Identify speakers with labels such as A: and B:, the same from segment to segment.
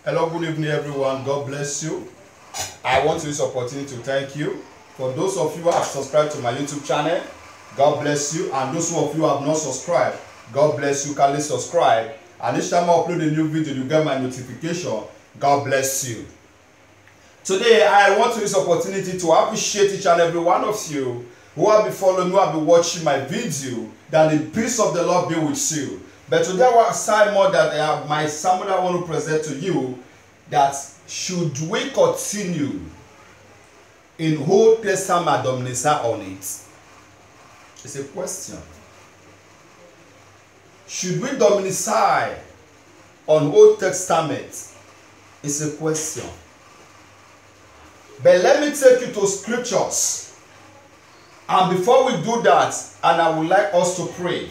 A: Hello, good evening, everyone. God bless you. I want to use this opportunity to thank you. For those of you who have subscribed to my YouTube channel, God bless you. And those of you who have not subscribed, God bless you. Kindly subscribe. And each time I upload a new video, you get my notification. God bless you. Today, I want to use this opportunity to appreciate each and every one of you who have been following, who have been watching my video. That the peace of the Lord be with you. But today, I want to say more that my sermon I want to present to you, that should we continue in Old Testament domination on it? It's a question. Should we dominate on Old Testament? It's a question. But let me take you to scriptures. And before we do that, and I would like us to pray.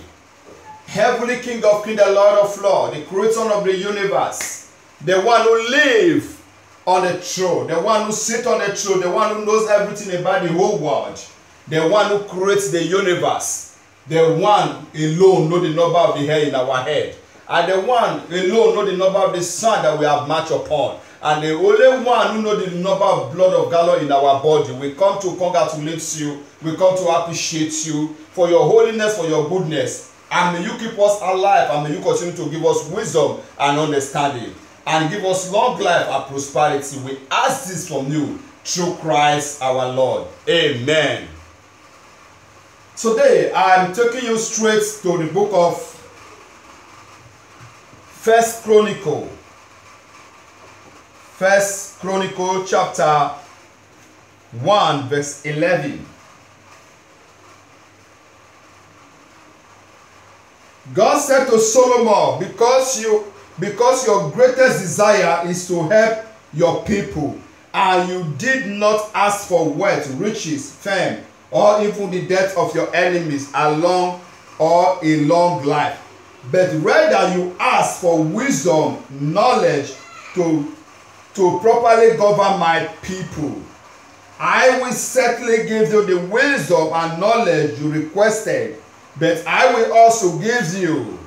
A: Heavenly King of Kings, the Lord of Lords, the Creator of the universe, the one who lives on the throne, the one who sits on the throne, the one who knows everything about the whole world, the one who creates the universe, the one alone knows the number of the hair in our head, and the one alone knows the number of the sun that we have marched upon, and the only one who knows the number of blood of gallon in our body. We come to congratulate you, we come to appreciate you for your holiness, for your goodness. And may you keep us alive, and may you continue to give us wisdom and understanding, and give us long life and prosperity. We ask this from you through Christ our Lord. Amen. Today, I am taking you straight to the book of First Chronicle chapter 1 verse 11. God said to Solomon, because your greatest desire is to help your people, and you did not ask for wealth, riches, fame, or even the death of your enemies a long life, but rather you ask for wisdom, knowledge to properly govern my people. I will certainly give you the wisdom and knowledge you requested, but I will also give you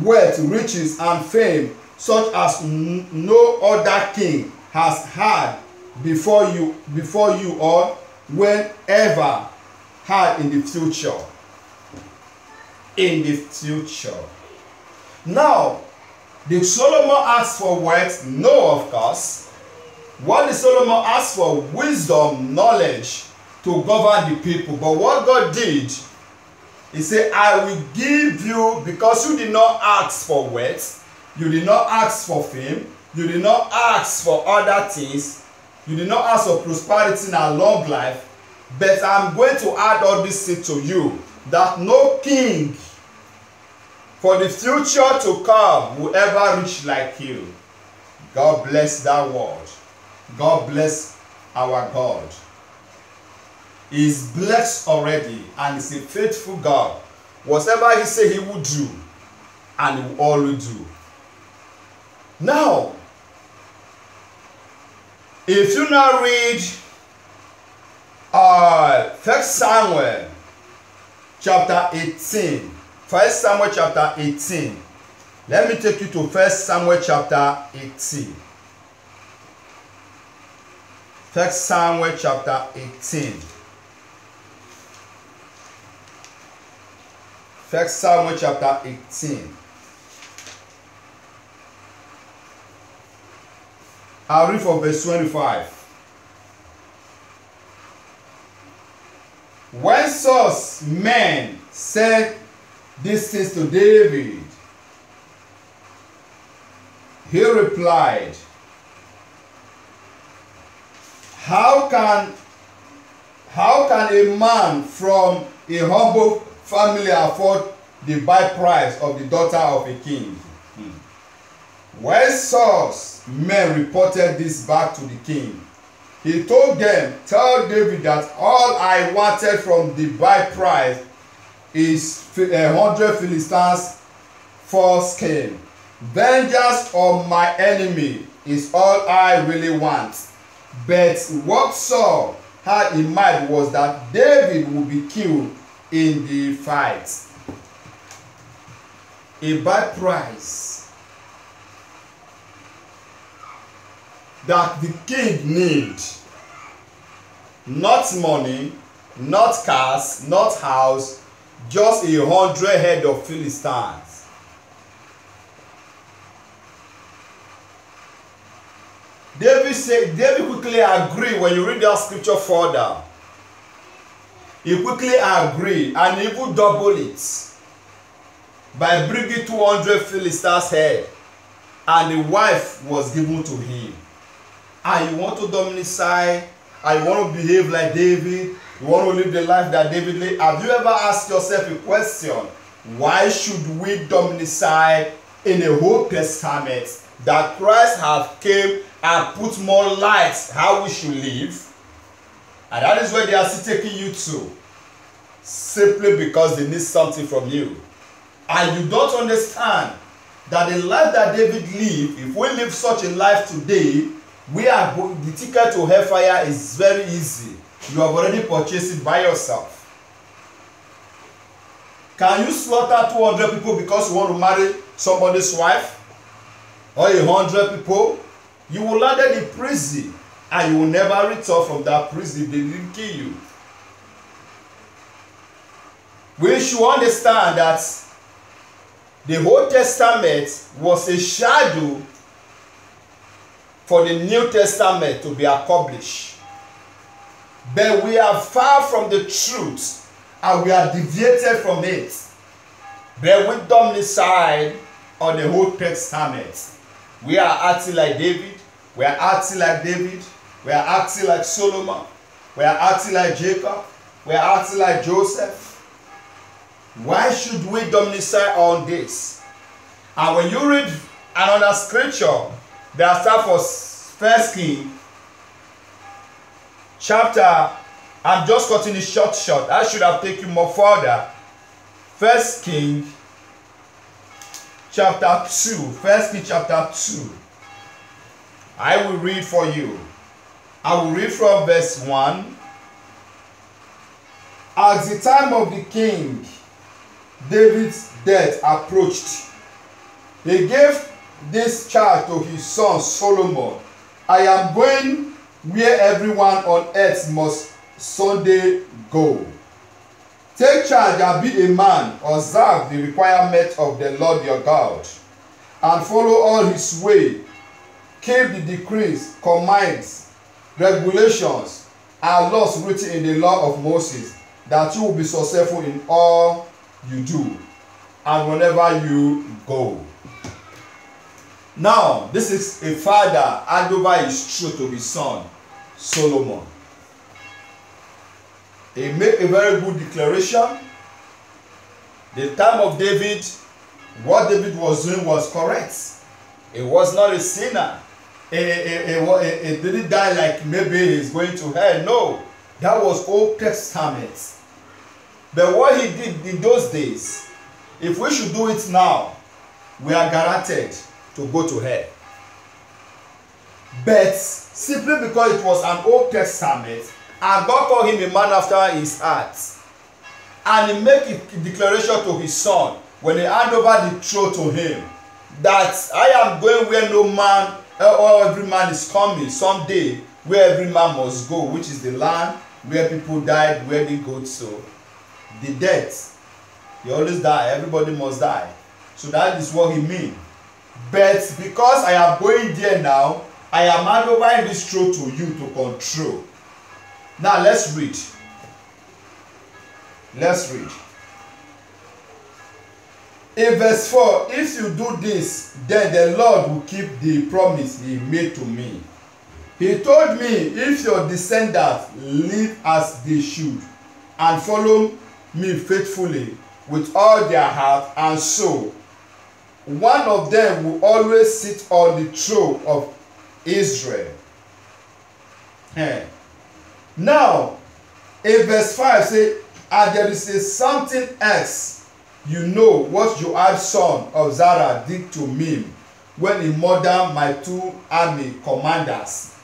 A: wealth, riches, and fame, such as no other king has had before you or whenever had in the future. Now, did Solomon ask for wealth? No, of course. What did Solomon ask for? Wisdom, knowledge to govern the people. But what God did, he said, I will give you, because you did not ask for wealth, you did not ask for fame, you did not ask for other things, you did not ask for prosperity and long life, but I'm going to add all this thing to you, that no king for the future to come will ever reach like you. God bless that word. God bless our God. He is blessed already, and is a faithful God. Whatever he said he would do, and he will always do. Now, if you now read 1 Samuel chapter 18, 1 Samuel chapter 18. Let me take you to 1 Samuel chapter 18. 1 Samuel chapter 18. 1 Samuel chapter 18. I'll read from verse 25. When Saul's men said these things to David, he replied, How can a man from a humble family afford the buy price of the daughter of a king? When Saul's men reported this back to the king, he told them, Tell David that all I wanted from the buy price is 100 Philistines foreskin. Vengeance on my enemy is all I really want. But what Saul had in mind was that David would be killed in the fight. A bad price that the king need. Not money, not cars, not house, just 100 head of Philistines. David quickly agreed. When you read that scripture further, he quickly agreed and even double it by bringing 200 Philistines head, and the wife was given to him. And you want to domicile, and you want to behave like David, you want to live the life that David lived. Have you ever asked yourself a question? Why should we domicile in the Old Testament that Christ have came and put more light how we should live? And that is where they are still taking you to, simply because they need something from you. And you don't understand that the life that David lived, if we live such a life today, the ticket to hellfire is very easy. You have already purchased it by yourself. Can you slaughter 200 people because you want to marry somebody's wife? Or 100 people? You will land in prison, and you will never return from that prison if they didn't kill you. We should understand that the Old Testament was a shadow for the New Testament to be accomplished. But we are far from the truth, and we are deviated from it. But we domicile on the Old Testament. We are acting like David. We are acting like David. We are acting like Solomon. We are acting like Jacob. We are acting like Joseph. Why should we domicile on this? And when you read another scripture, that starts for 1 King chapter, I'm just cutting it short. I should have taken more further. 1 King chapter 2. 1 King chapter 2. I will read for you. I will read from verse 1. As the time of the king David's death approached, he gave this charge to his son Solomon. I am going where everyone on earth must someday go. Take charge and be a man, observe the requirement of the Lord your God, and follow all his way. Keep the decrees, commands, regulations, and laws written in the law of Moses, that you will be successful in all you do and whenever you go. Now, this is a father hand over his truth to his son Solomon. He made a very good declaration. The time of David, what David was doing was correct. He was not a sinner. He didn't die like maybe he's going to hell. No, that was Old Testament. But what he did in those days, if we should do it now, we are guaranteed to go to hell. But simply because it was an Old Testament, and God called him a man after his heart, and he made a declaration to his son when he handed over the throne to him, that I am going where no man or every man is coming someday, where every man must go, which is the land where people died, where they go to. The death, you always die, everybody must die. So that is what he means. But because I am going there now, I am handing over this throne to you to control. Now let's read. Let's read. In verse 4, if you do this, then the Lord will keep the promise he made to me. He told me, if your descendants live as they should, and follow me faithfully with all their heart and soul, one of them will always sit on the throne of Israel. Now, in verse 5 say, and there is something else. You know what Joab son of Zara did to me when he murdered my two army commanders,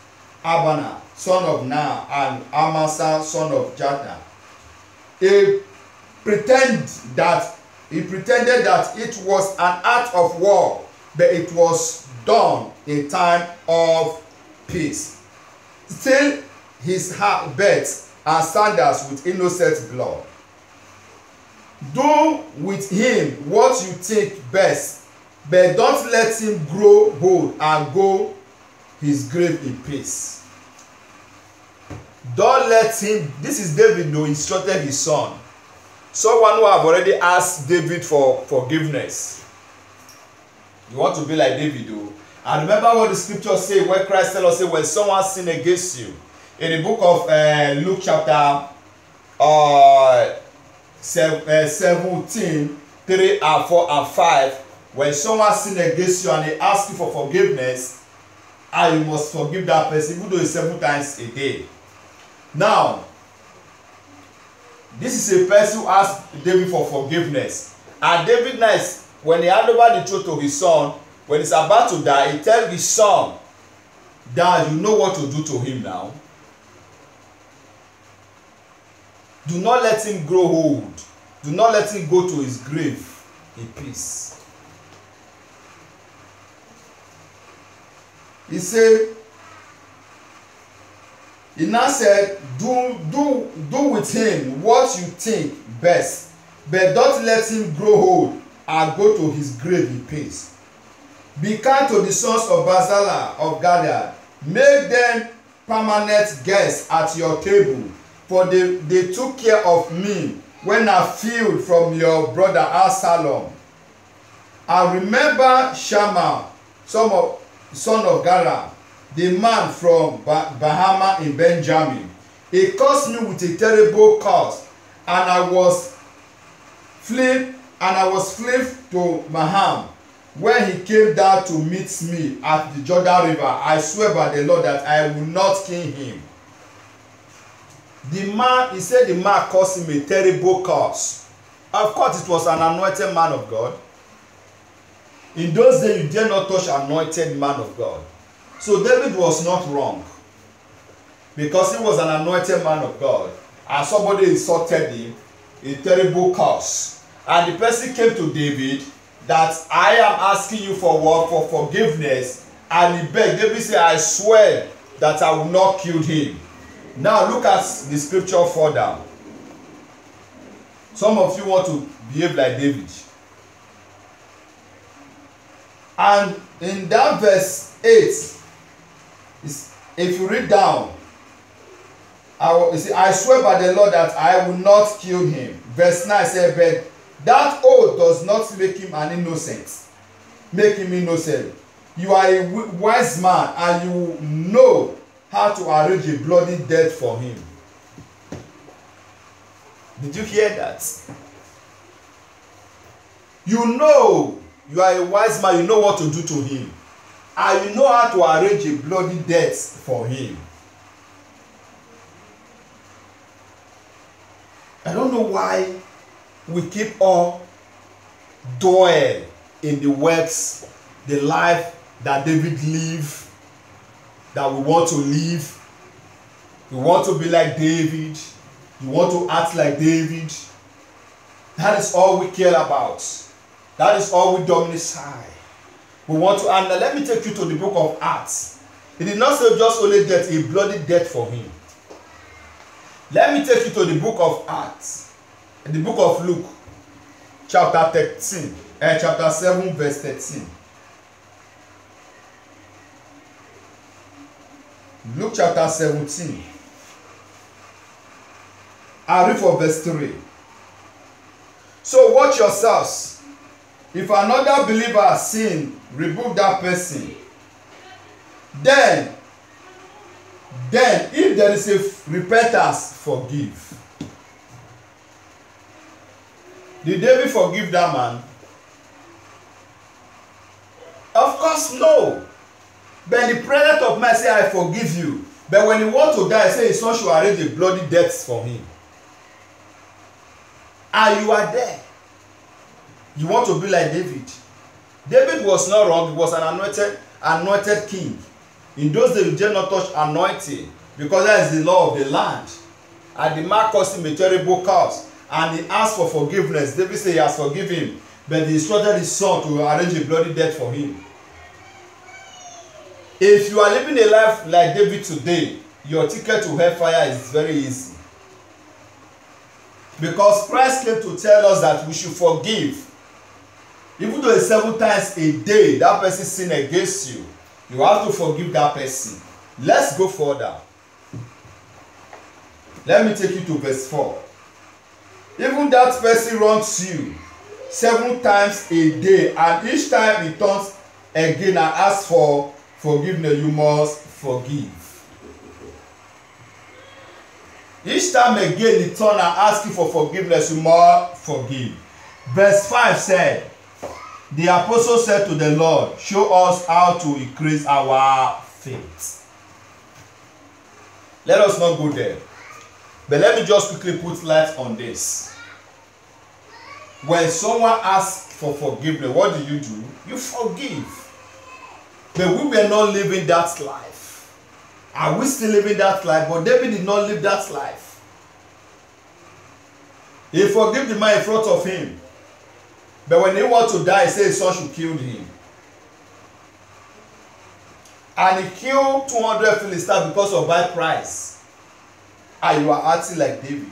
A: Abner son of Ner and Amasa son of Jada. He pretended that it was an act of war, but it was done in time of peace. Stain his belt and sandals with innocent blood. Do with him what you think best, but don't let him grow old and go his grave in peace. Don't let him. This is David who instructed his son. Someone who have already asked David for forgiveness. You want to be like David, though. And remember what the scriptures say when Christ tell us, say, when someone sin against you. In the book of Luke chapter 17, 3 and 4 and 5, when someone sin against you and they ask you for forgiveness, and you must forgive that person, even though it's 7 times a day. Now, this is a person who asked David for forgiveness. And David now, when he handed over the throne to his son, when he's about to die, he tells his son, Dad, you know what to do to him now. Do not let him grow old. Do not let him go to his grave in peace. He now said, do with him what you think best, but don't let him grow old and go to his grave in peace. Be kind to the sons of Barzillai of Gilead. Make them permanent guests at your table, for they took care of me when I fled from your brother Absalom. And remember Shammah, son of Gera, the man from Bahama in Benjamin. He cursed me with a terrible curse, and I was fleeing to Maham. When he came down to meet me at the Jordan River, I swear by the Lord that I will not kill him. The man, he said the man caused him a terrible curse. Of course, it was an anointed man of God. In those days, you dare not touch anointed man of God. So David was not wrong, because he was an anointed man of God, and somebody insulted him, a terrible curse. And the person came to David that I am asking you for what? For forgiveness. And he begged. David said, I swear that I will not kill him. Now look at the scripture further. Some of you want to behave like David. And in that verse 8, if you read down, I swear by the Lord that I will not kill him. Verse 9 says, but that oath does not make him an innocent. Make him innocent. You are a wise man, and you know how to arrange a bloody death for him. Did you hear that? You know, you are a wise man, you know what to do to him. And you know how to arrange a bloody death for him. I don't know why we keep on dwell in the works, the life that David lived, that we want to live. We want to be like David. You want to act like David. That is all we care about. That is all we domicile. We want to, and let me take you to the book of Acts. It did not say just only death, a bloody death for him. Let me take you to the book of Acts, the book of Luke, chapter 7, verse 13. Luke chapter 17. I read from verse 3. So watch yourselves. If another believer sin, rebuke that person. Then if there is a repentance, forgive. Did David forgive that man? Of course no. But the presence of man say, I forgive you. But when he want to die, say his son should arrange a bloody death for him. And you are there. You want to be like David. David was not wrong. He was an anointed king. In those days, you dare not touch anointing, because that is the law of the land. And the man caused him a terrible curse, and he asked for forgiveness. David said he has forgiven him, but he instructed his son to arrange a bloody death for him. If you are living a life like David today, your ticket to hellfire is very easy. Because Christ came to tell us that we should forgive. Even though it's 7 times a day that person sin against you, you have to forgive that person. Let's go further. Let me take you to verse 4. Even that person wrongs you 7 times a day, and each time he turns again and asks for forgiveness, you must forgive. Each time again he turns and asks you for forgiveness, you must forgive. Verse 5 said, the apostle said to the Lord, show us how to increase our faith. Let us not go there. But let me just quickly put light on this. When someone asks for forgiveness, what do? You forgive. But we were not living that life. Are we still living that life? But David did not live that life. He forgave the man in front of him. But when he wanted to die, he said his son should kill him. And he killed 200 Philistines because of bad price. And you are acting like David.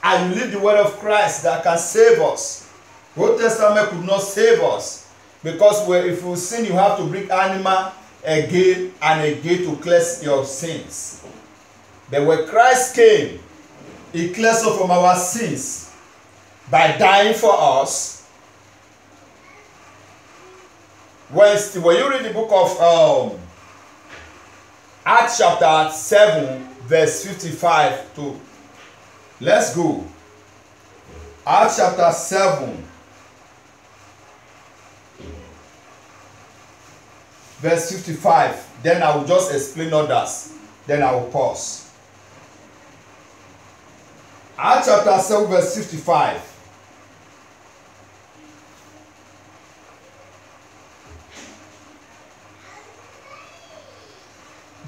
A: And you live the word of Christ that can save us. Old Testament could not save us. Because if you sin, you have to bring animal again and again to cleanse your sins. But when Christ came, he cleansed us from our sins by dying for us. When you read the book of Acts chapter 7, verse 55 to, let's go. Acts chapter 7, verse 55. Then I will just explain others. Then I will pause. Acts chapter 7, verse 55.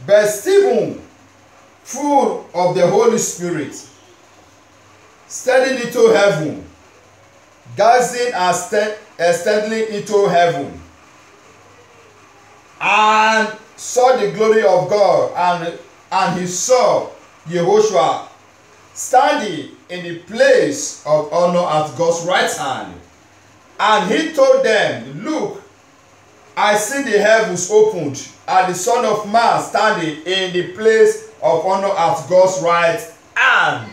A: But Stephen, full of the Holy Spirit, standing into heaven, gazing and steadily into heaven, and saw the glory of God, and he saw Yehoshua standing in the place of honor at God's right hand. And he told them, look, I see the heavens opened, and the Son of Man standing in the place of honor at God's right hand.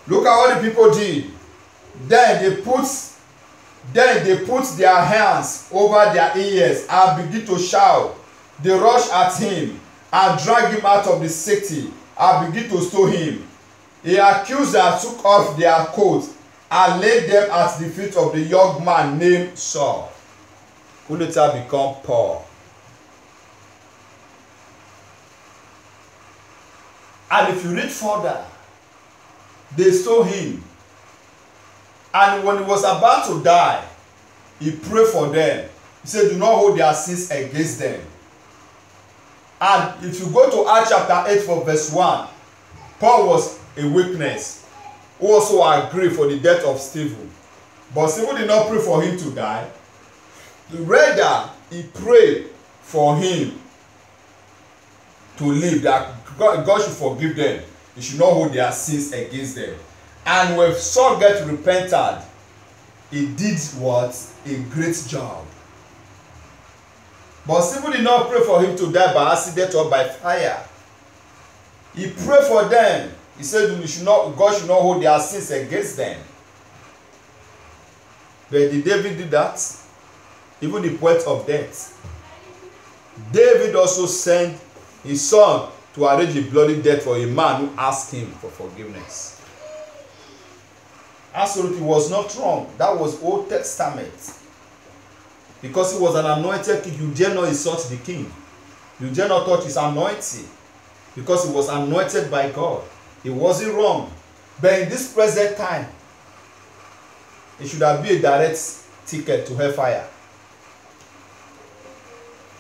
A: Look at what the people did. Then they put their hands over their ears and begin to shout. They rushed at him and dragged him out of the city and began to stone him. The accuser took off their coats and laid them at the feet of the young man named Saul, who later became Paul. And if you read further, they stole him. And when he was about to die, he prayed for them. He said, do not hold their sins against them. And if you go to Acts chapter 8 from verse 1, Paul was a witness who also agreed for the death of Stephen. But Stephen did not pray for him to die. Rather, he prayed for him to live, that God should forgive them. He should not hold their sins against them. And when Saul get repented, he did what? A great job. But Stephen did not pray for him to die by accident or by fire. He prayed for them. He said God should not hold their sins against them. But did David do that? Even the point of death. David also sent his son to arrange a bloody death for a man who asked him for forgiveness. Absolutely was not wrong. That was Old Testament. Because he was an anointed king, you dare not insult the king. You dare not touch his anointing. Because he was anointed by God. It wasn't wrong. But in this present time, it should have been a direct ticket to hellfire.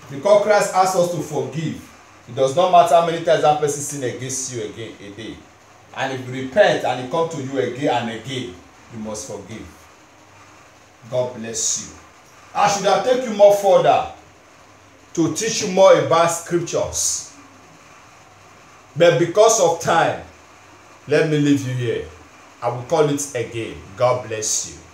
A: Because Christ asks us to forgive. It does not matter how many times that person sin against you again a day. And if you repent and he comes to you again and again, you must forgive. God bless you. I should have taken you more further to teach you more about scriptures. But because of time, let me leave you here. I will call it again. God bless you.